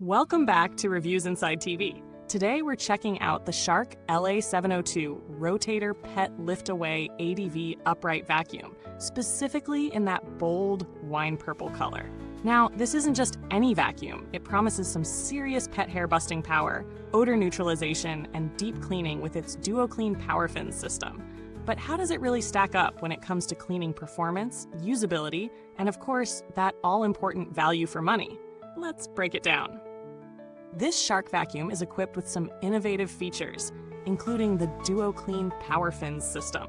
Welcome back to Reviewsinside TV. Today we're checking out the Shark LA702 Rotator Pet Lift-Away ADV Upright Vacuum, specifically in that bold wine purple color. Now, this isn't just any vacuum. It promises some serious pet hair busting power, odor neutralization, and deep cleaning with its DuoClean PowerFins system. But how does it really stack up when it comes to cleaning performance, usability, and of course, that all-important value for money? Let's break it down. This Shark vacuum is equipped with some innovative features, including the DuoClean PowerFins system.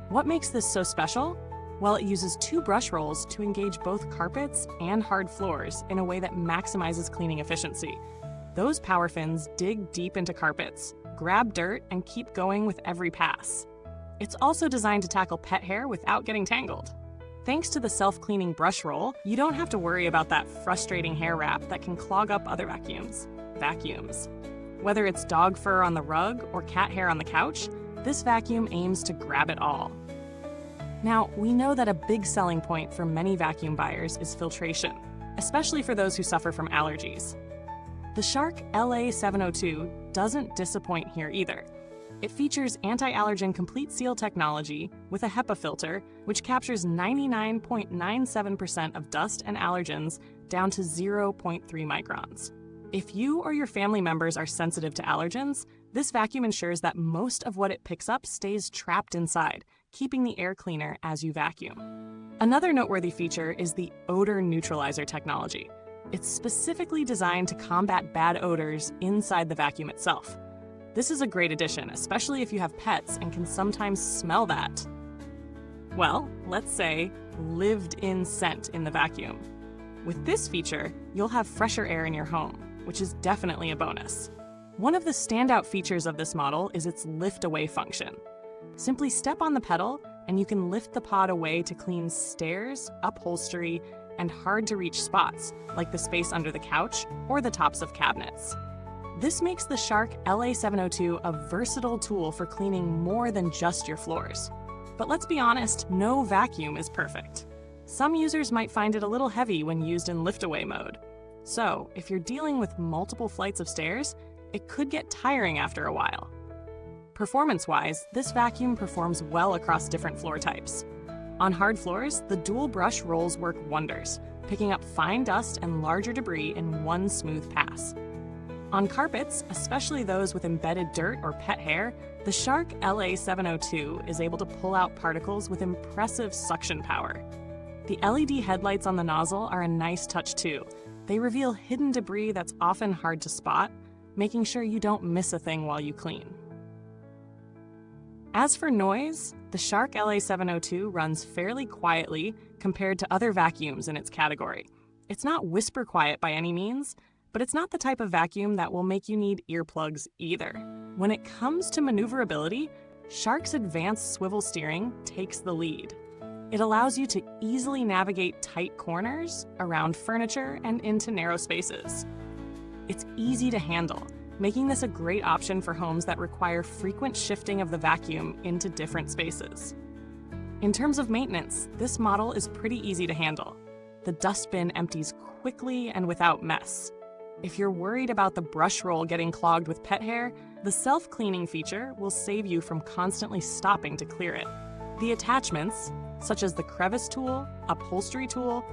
What makes this so special? Well, it uses two brush rolls to engage both carpets and hard floors in a way that maximizes cleaning efficiency. Those PowerFins dig deep into carpets, grab dirt, and keep going with every pass. It's also designed to tackle pet hair without getting tangled. Thanks to the self-cleaning brush roll, you don't have to worry about that frustrating hair wrap that can clog up other vacuums. Whether it's dog fur on the rug or cat hair on the couch, this vacuum aims to grab it all. Now, we know that a big selling point for many vacuum buyers is filtration, especially for those who suffer from allergies. The Shark LA702 doesn't disappoint here either. It features anti-allergen complete seal technology with a HEPA filter, which captures 99.97% of dust and allergens down to 0.3 microns. If you or your family members are sensitive to allergens, this vacuum ensures that most of what it picks up stays trapped inside, keeping the air cleaner as you vacuum. Another noteworthy feature is the Odor Neutralizer technology. It's specifically designed to combat bad odors inside the vacuum itself. This is a great addition, especially if you have pets and can sometimes smell that. Well, let's say lived-in scent in the vacuum. With this feature, you'll have fresher air in your home, which is definitely a bonus. One of the standout features of this model is its lift-away function. Simply step on the pedal, and you can lift the pod away to clean stairs, upholstery, and hard-to-reach spots, like the space under the couch or the tops of cabinets. This makes the Shark LA702 a versatile tool for cleaning more than just your floors. But let's be honest, no vacuum is perfect. Some users might find it a little heavy when used in lift-away mode. So, if you're dealing with multiple flights of stairs, it could get tiring after a while. Performance-wise, this vacuum performs well across different floor types. On hard floors, the dual brush rolls work wonders, picking up fine dust and larger debris in one smooth pass. On carpets, especially those with embedded dirt or pet hair, the Shark LA702 is able to pull out particles with impressive suction power. The LED headlights on the nozzle are a nice touch too. They reveal hidden debris that's often hard to spot, making sure you don't miss a thing while you clean. As for noise, the Shark LA702 runs fairly quietly compared to other vacuums in its category. It's not whisper quiet by any means, but it's not the type of vacuum that will make you need earplugs either. When it comes to maneuverability, Shark's advanced swivel steering takes the lead. It allows you to easily navigate tight corners, around furniture, and into narrow spaces. It's easy to handle, making this a great option for homes that require frequent shifting of the vacuum into different spaces. In terms of maintenance, this model is pretty easy to handle. The dustbin empties quickly and without mess. If you're worried about the brush roll getting clogged with pet hair, the self-cleaning feature will save you from constantly stopping to clear it. The attachments, such as the crevice tool, upholstery tool,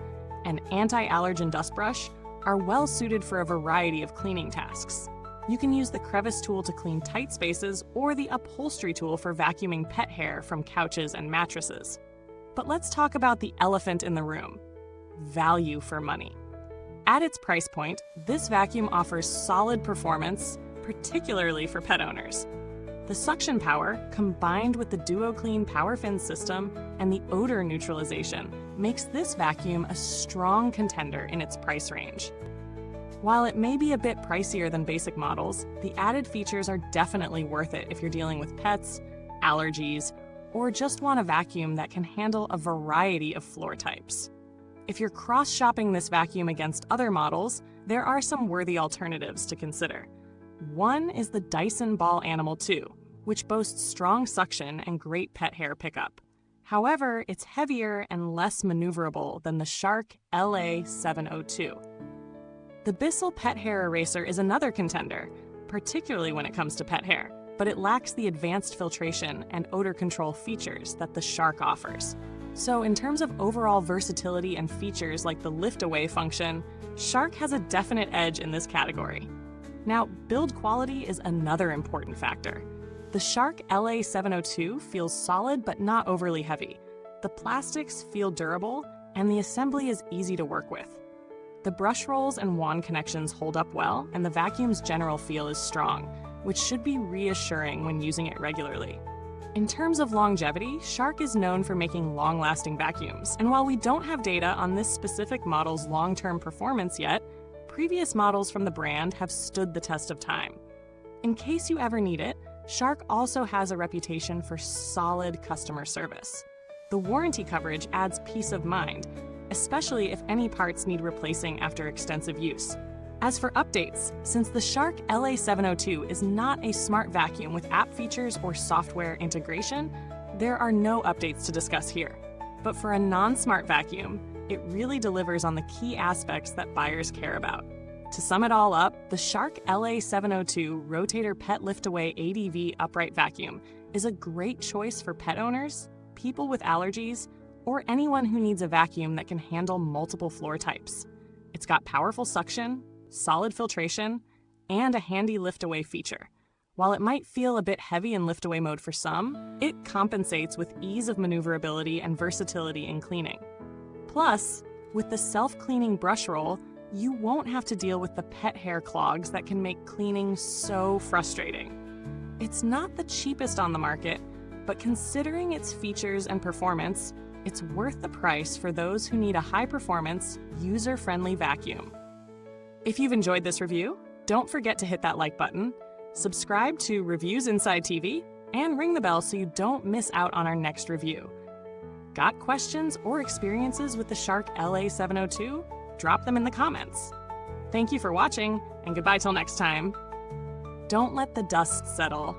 and anti-allergen dust brush, are well suited for a variety of cleaning tasks. You can use the crevice tool to clean tight spaces or the upholstery tool for vacuuming pet hair from couches and mattresses. But let's talk about the elephant in the room: value for money. At its price point, this vacuum offers solid performance, particularly for pet owners. The suction power, combined with the DuoClean PowerFins system and the odor neutralization, makes this vacuum a strong contender in its price range. While it may be a bit pricier than basic models, the added features are definitely worth it if you're dealing with pets, allergies, or just want a vacuum that can handle a variety of floor types. If you're cross-shopping this vacuum against other models, there are some worthy alternatives to consider. One is the Dyson Ball Animal 2, which boasts strong suction and great pet hair pickup. However, it's heavier and less maneuverable than the Shark LA702. The Bissell Pet Hair Eraser is another contender, particularly when it comes to pet hair, but it lacks the advanced filtration and odor control features that the Shark offers. So in terms of overall versatility and features like the lift-away function, Shark has a definite edge in this category. Now, build quality is another important factor. The Shark LA702 feels solid but not overly heavy. The plastics feel durable, and the assembly is easy to work with. The brush rolls and wand connections hold up well, and the vacuum's general feel is strong, which should be reassuring when using it regularly. In terms of longevity, Shark is known for making long-lasting vacuums, and while we don't have data on this specific model's long-term performance yet, previous models from the brand have stood the test of time. In case you ever need it, Shark also has a reputation for solid customer service. The warranty coverage adds peace of mind, especially if any parts need replacing after extensive use. As for updates, since the Shark LA702 is not a smart vacuum with app features or software integration, there are no updates to discuss here. But for a non-smart vacuum, it really delivers on the key aspects that buyers care about. To sum it all up, the Shark LA702 Rotator Pet Lift-Away ADV Upright Vacuum is a great choice for pet owners, people with allergies, or anyone who needs a vacuum that can handle multiple floor types. It's got powerful suction, solid filtration, and a handy lift-away feature. While it might feel a bit heavy in lift-away mode for some, it compensates with ease of maneuverability and versatility in cleaning. Plus, with the self-cleaning brush roll, you won't have to deal with the pet hair clogs that can make cleaning so frustrating. It's not the cheapest on the market, but considering its features and performance, it's worth the price for those who need a high-performance, user-friendly vacuum. If you've enjoyed this review, don't forget to hit that like button, subscribe to Reviewsinsidetv, and ring the bell so you don't miss out on our next review. Got questions or experiences with the Shark LA702? Drop them in the comments. Thank you for watching, and goodbye till next time. Don't let the dust settle.